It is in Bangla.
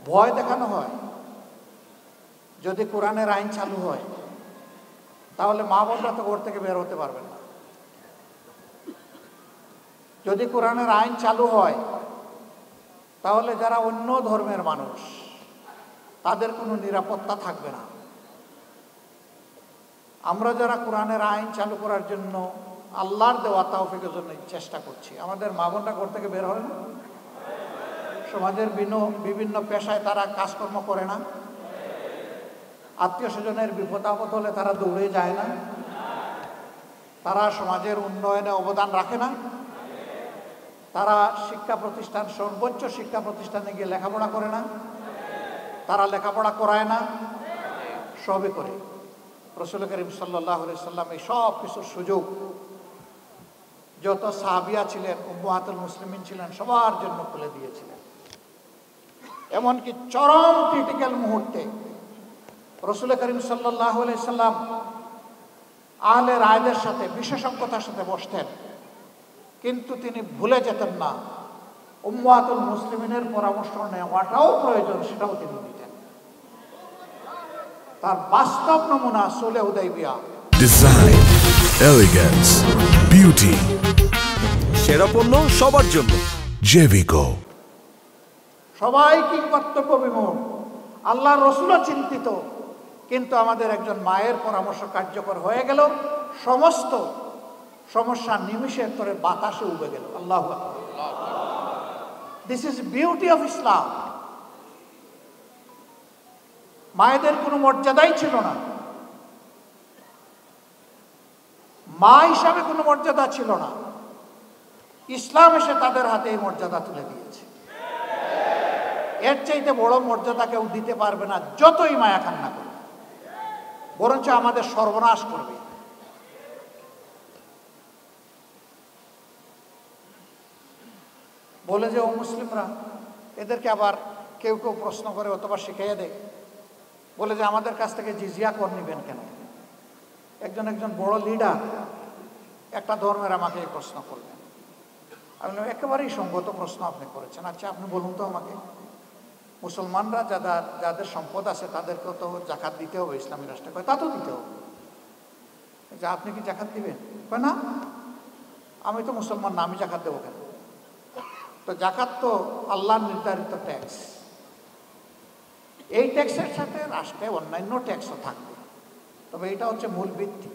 ভয় দেখানো হয়। যদি কোরআনের আইন চালু হয় তাহলে মা বোনরা তো ঘর থেকে বের হতে পারবে না। যদি কোরআনের আইন চালু হয় তাহলে যারা অন্য ধর্মের মানুষ তাদের কোনো নিরাপত্তা থাকবে না। আমরা যারা কোরআনের আইন চালু করার জন্য আল্লাহর দেওয়া তৌফিকের জন্য চেষ্টা করছি, আমাদের মা বোনরা ঘর থেকে বের হয় না। সমাজের বিভিন্ন পেশায় তারা কাজকর্ম করে না। আত্মীয় স্বজনের বিপদ আপদ হলে তারা দৌড়ে যায় না। তারা সমাজের উন্নয়নে অবদান রাখে না। তারা শিক্ষা প্রতিষ্ঠান, সর্বোচ্চ শিক্ষা প্রতিষ্ঠানে গিয়ে লেখাপড়া করে না। তারা লেখাপড়া করায় না, সবই করে। রাসূল করিম সাল্লাল্লাহু আলাইহি সাল্লাম এই সব কিছুর সুযোগ যত সাহাবিয়া ছিলেন, উম্মাহাতুল মুসলিমিন ছিলেন, সবার জন্য খুলে দিয়েছিলেন। এমনকি চরম ক্রিটিক্যাল মুহূর্তে রাসূল করিম সাল্লাল্লাহু আলাইহি সাল্লাম আহলে রায়দের সাথে বিশেষজ্ঞতার সাথে বসতেন, কিন্তু তিনি ভুলে যেতেন না উম্মাহাতুল মুসলিমিনের পরামর্শ নেওয়াটাও প্রয়োজন, সেটাও তিনি দিতেন। তার বাস্তব নমুনা সুলহ হুদাইবিয়া। ডিজাইন, এলিগেন্স, বিউটি, সেরা পণ্য সবার জন্য জেভিকো। সবাই কি কর্তব্য বিমূঢ়, আল্লাহর রাসূলও চিন্তিত, কিন্তু আমাদের একজন মায়ের পরামর্শ কার্যকর হয়ে গেল, সমস্ত সমস্যা নিমিষের তরে বাতাসে উবে গেল। আল্লাহু আকবার। This is beauty of Islam. মায়েদের কোনো মর্যাদাই ছিল না, মা হিসাবে কোনো মর্যাদা ছিল না। ইসলাম এসে তাদের হাতে এই মর্যাদা তুলে দিয়েছে। এর চাইতে বড় মর্যাদা কেউ দিতে পারবে না, যতই মায়া কান্না করবে, বরঞ্চ আমাদের সর্বনাশ করবে। বলে যে ও মুসলিমরা, এদেরকে আবার কেউ কেউ প্রশ্ন করে অথবা শিখিয়ে দেয়, বলে যে আমাদের কাছ থেকে জিজিয়া কর নিবেন কেন? একজন বড় লিডার একটা ধর্মের আমাকে এই প্রশ্ন করলেন। আমি একেবারেই সঙ্গত প্রশ্ন আপনি করেছেন। আচ্ছা আপনি বলুন তো আমাকে, মুসলমানরা যাদের সম্পদ আছে তাদেরকেও তো জাকাত দিতে হবে ইসলামী রাষ্ট্রে। কয় তা তো দিতে হবে। যে আপনি কি জাকাত দিবেন? কয় না, আমি তো মুসলমান না, আমি জাকাত দেবো কেন? তো জাকাত তো আল্লাহর নির্ধারিত ট্যাক্স। এই ট্যাক্সের সাথে রাষ্ট্রে অন্যান্য ট্যাক্সও থাকবে, তবে এটা হচ্ছে মূল ভিত্তি।